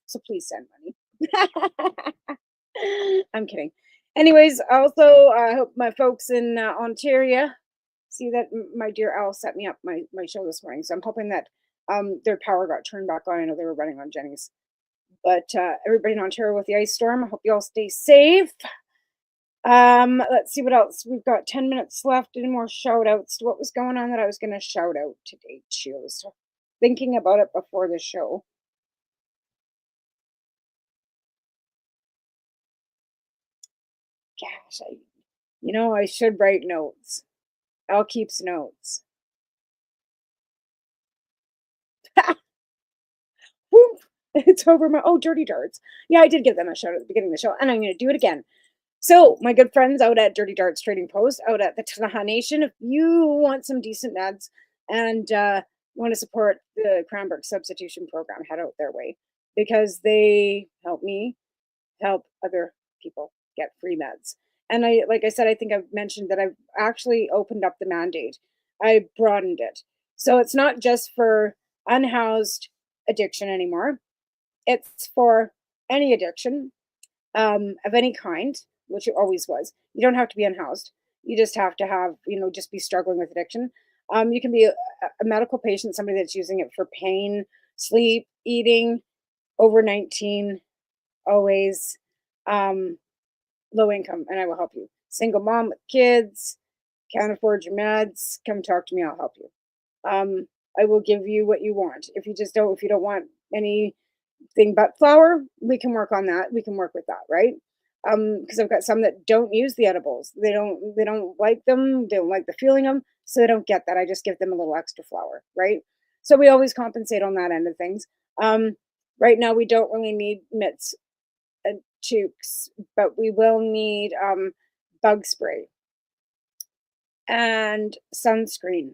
So please send money. I'm kidding. Anyways, also, I hope my folks in Ontario see that my dear Al set me up my show this morning. So I'm hoping that their power got turned back on. I know they were running on Jenny's. But everybody in Ontario with the ice storm, I hope you all stay safe. Let's see what else. We've got 10 minutes left. Any more shout outs to what was going on that I was going to shout out today too. I was thinking about it before the show. Gosh, I should write notes. Al keeps notes. Whoop! It's over my Dirty Darts. Yeah, I did give them a shout out at the beginning of the show, and I'm going to do it again. So, my good friends out at Dirty Darts Trading Post, out at the Tanaha Nation, if you want some decent meds and want to support the Cranbrook Substitution Program, head out their way because they help me help other people get free meds. And like I said, I think I've mentioned that I've actually opened up the mandate. I broadened it. So it's not just for unhoused addiction anymore. It's for any addiction of any kind, which it always was. You don't have to be unhoused. You just have to have, just be struggling with addiction. You can be a medical patient, somebody that's using it for pain, sleep, eating, over 19, always low income, and I will help you. Single mom with kids, can't afford your meds, come talk to me, I'll help you. I will give you what you want. If you don't want anything but flour, we can work on that. We can work with that, right? Because I've got some that don't use the edibles. They don't like them. They don't like the feeling of them, so they don't get that. I just give them a little extra flour, right? So we always compensate on that end of things. Right now, we don't really need mitts and toques, but we will need bug spray and sunscreen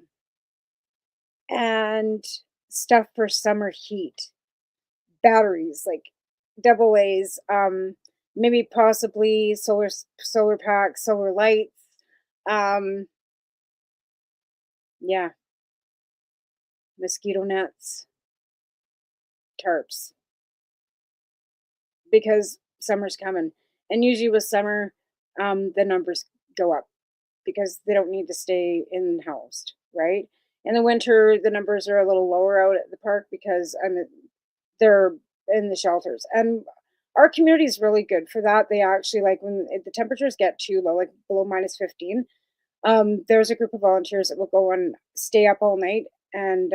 and stuff for summer heat, batteries like double A's, maybe possibly solar packs, solar lights, yeah, mosquito nets, tarps, because summer's coming. And usually with summer, the numbers go up because they don't need to stay in housed, right? In the winter, the numbers are a little lower out at the park because they're in the shelters. And our community is really good for that. They actually, like, when the temperatures get too low, like below -15, there's a group of volunteers that will go and stay up all night and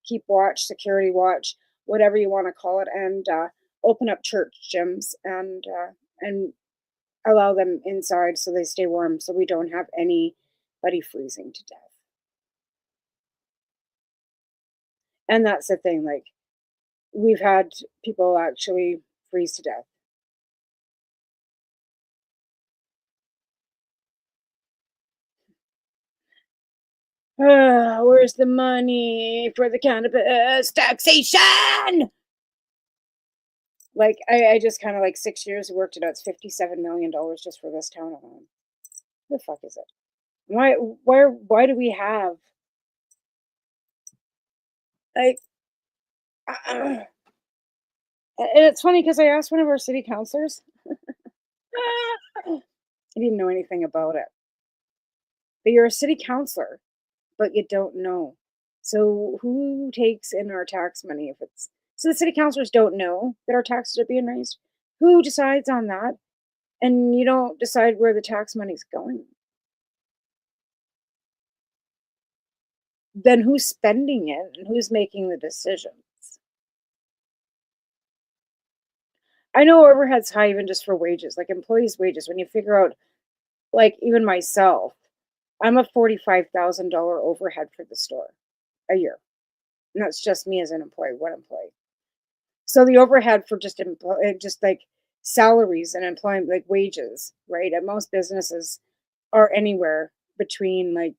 keep watch, security watch, whatever you want to call it, and open up church gyms and allow them inside so they stay warm, so we don't have anybody freezing to death. And that's the thing, like, we've had people actually freeze to death. Where's the money for the cannabis taxation? Like, I just kind of, like, 6 years worked it out. It's $57 million just for this town alone. Who the fuck is it? Why do we have, like, and it's funny because I asked one of our city councilors. He didn't know anything about it. but you're a city councillor, but you don't know. So who takes in our tax money if it's so the city councillors don't know that our taxes are being raised? Who decides on that? And you don't decide where the tax money's going. Then who's spending it and who's making the decisions? I know overhead's high even just for wages, like employees' wages. When you figure out, like even myself, I'm a $45,000 overhead for the store a year. And that's just me as an employee, one employee. So the overhead for just like salaries and employment, like wages, right? At most businesses are anywhere between like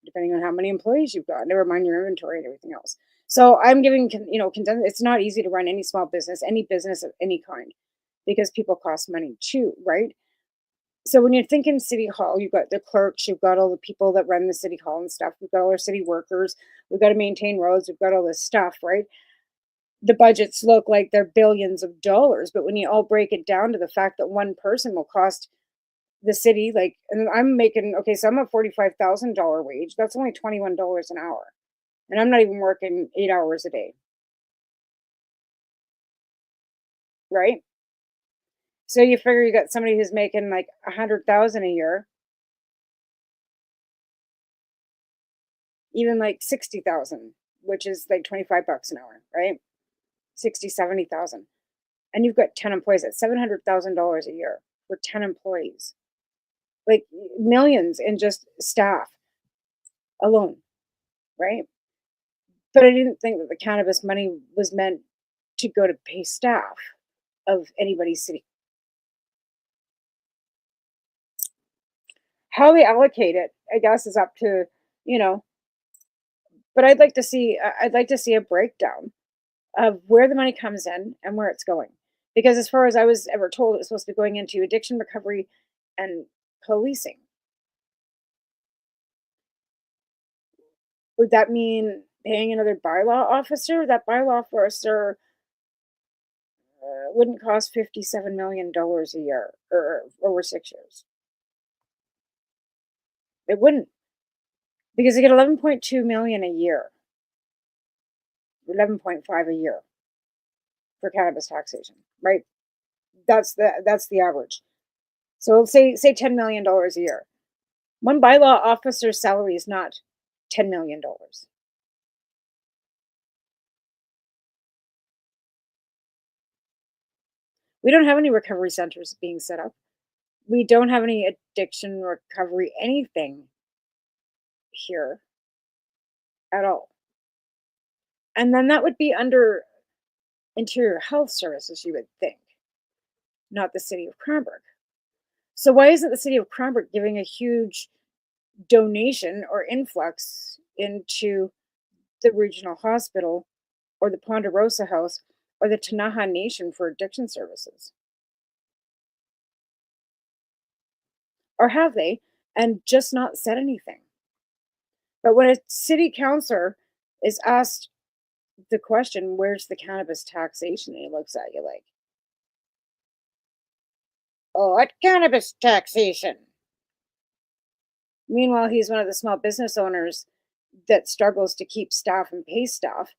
depending on how many employees you've got, never mind your inventory and everything else. So I'm giving, it's not easy to run any small business, any business of any kind, because people cost money too, right? So when you're thinking city hall, you've got the clerks, you've got all the people that run the city hall and stuff. We've got all our city workers. We've got to maintain roads. We've got all this stuff, right? The budgets look like they're billions of dollars, but when you all break it down to the fact that one person will cost the city, like, and I'm making, okay, so I'm a $45,000 wage. That's only $21 an hour. And I'm not even working 8 hours a day. Right? So you figure you got somebody who's making like 100,000 a year, even like 60,000, which is like 25 bucks an hour, right? 60, 70,000. And you've got 10 employees at $700,000 a year for 10 employees. Like millions in just staff alone, right? But I didn't think that the cannabis money was meant to go to pay staff of anybody's city. How they allocate it, I guess, is up to, you know, but I'd like to see a breakdown of where the money comes in and where it's going. Because as far as I was ever told, it was supposed to be going into addiction recovery and policing. Would that mean paying another bylaw officer? That bylaw officer wouldn't cost $57 million a year or over 6 years. It wouldn't, because they get 11.2 million a year, 11.5 a year for cannabis taxation, right? That's the average. So say $10 million a year. One bylaw officer's salary is not $10 million. We don't have any recovery centers being set up. We don't have any addiction recovery anything here at all. And then that would be under Interior Health Services, you would think, not the city of Cranbrook. So why isn't the city of Cranbrook giving a huge donation or influx into the regional hospital or the Ponderosa House or the Tanaha Nation for addiction services? Or have they and just not said anything? But when a city councilor is asked the question, where's the cannabis taxation? And he looks at you like, oh, what cannabis taxation? Meanwhile, he's one of the small business owners that struggles to keep staff and pay staff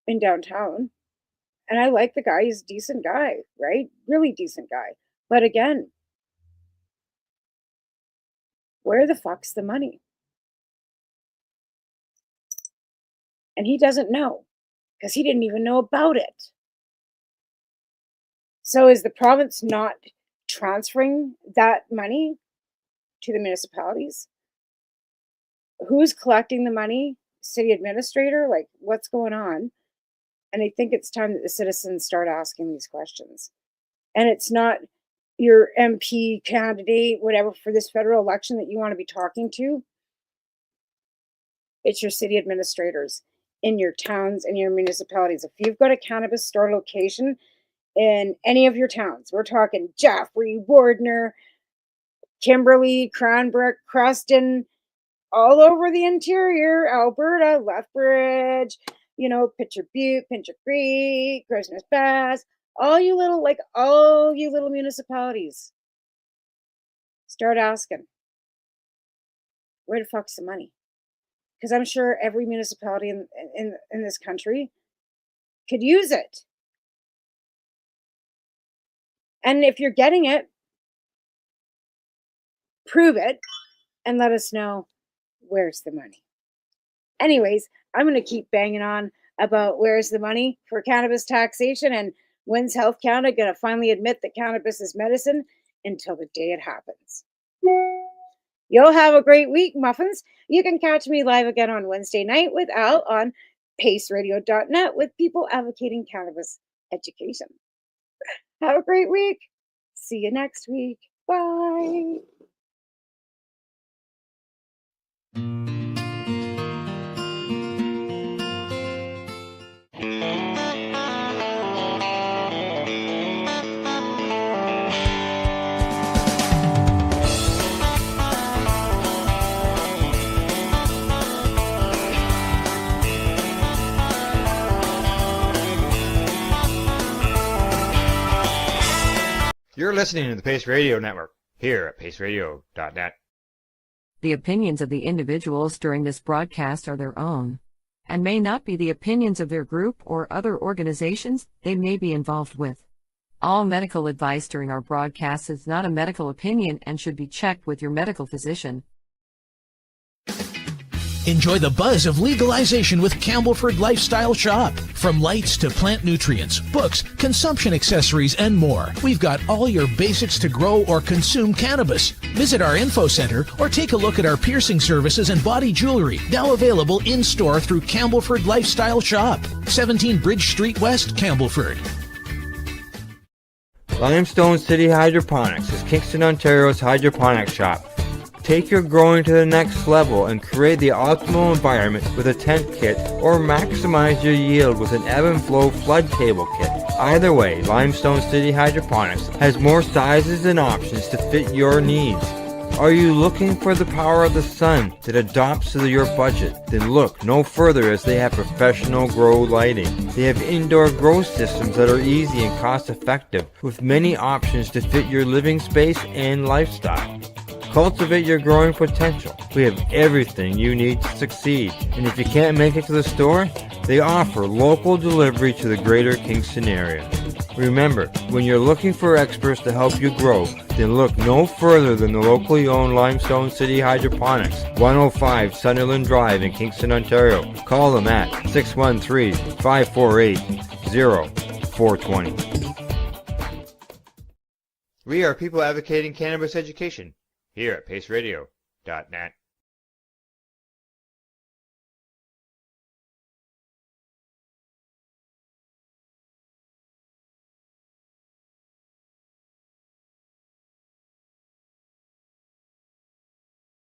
in downtown. And I like the guy. He's a decent guy, right? Really decent guy. But again, where the fuck's the money? And he doesn't know because he didn't even know about it. So is the province not transferring that money to the municipalities? Who's collecting the money? City administrator? Like, what's going on? And I think it's time that the citizens start asking these questions. And it's not your MP candidate, whatever, for this federal election that you want to be talking to. It's your city administrators in your towns and your municipalities. If you've got a cannabis store location in any of your towns, we're talking Jaffrey, Wardner, Kimberley, Cranbrook, Creston, all over the interior, Alberta, Lethbridge, Pitcher Butte, Pincher Creek, Christmas Pass, all you little municipalities. Start asking. where the fuck's the money? Because I'm sure every municipality in this country could use it. And if you're getting it, prove it and let us know where's the money. Anyways, I'm going to keep banging on about where's the money for cannabis taxation and when's Health Canada going to finally admit that cannabis is medicine until the day it happens. You'll have a great week, muffins. You can catch me live again on Wednesday night with Al on paceradio.net with people advocating cannabis education. Have a great week. See you next week. Bye. You're listening to the Pace Radio Network, here at paceradio.net. The opinions of the individuals during this broadcast are their own, and may not be the opinions of their group or other organizations they may be involved with. All medical advice during our broadcast is not a medical opinion and should be checked with your medical physician. Enjoy the buzz of legalization with Campbellford Lifestyle Shop. From lights to plant nutrients, books, consumption accessories, and more, we've got all your basics to grow or consume cannabis. Visit our info center or take a look at our piercing services and body jewelry, now available in-store through Campbellford Lifestyle Shop, 17 Bridge Street West, Campbellford. Limestone City Hydroponics is Kingston, Ontario's hydroponics shop. Take your growing to the next level and create the optimal environment with a tent kit or maximize your yield with an ebb and flow flood table kit. Either way, Limestone City Hydroponics has more sizes and options to fit your needs. Are you looking for the power of the sun that adapts to your budget? Then look no further, as they have professional grow lighting. They have indoor grow systems that are easy and cost effective with many options to fit your living space and lifestyle. Cultivate your growing potential. We have everything you need to succeed. And if you can't make it to the store, they offer local delivery to the greater Kingston area. Remember, when you're looking for experts to help you grow, then look no further than the locally owned Limestone City Hydroponics, 105 Sunderland Drive in Kingston, Ontario. Call them at 613-548-0420. We are people advocating cannabis education, here at paceradio.net.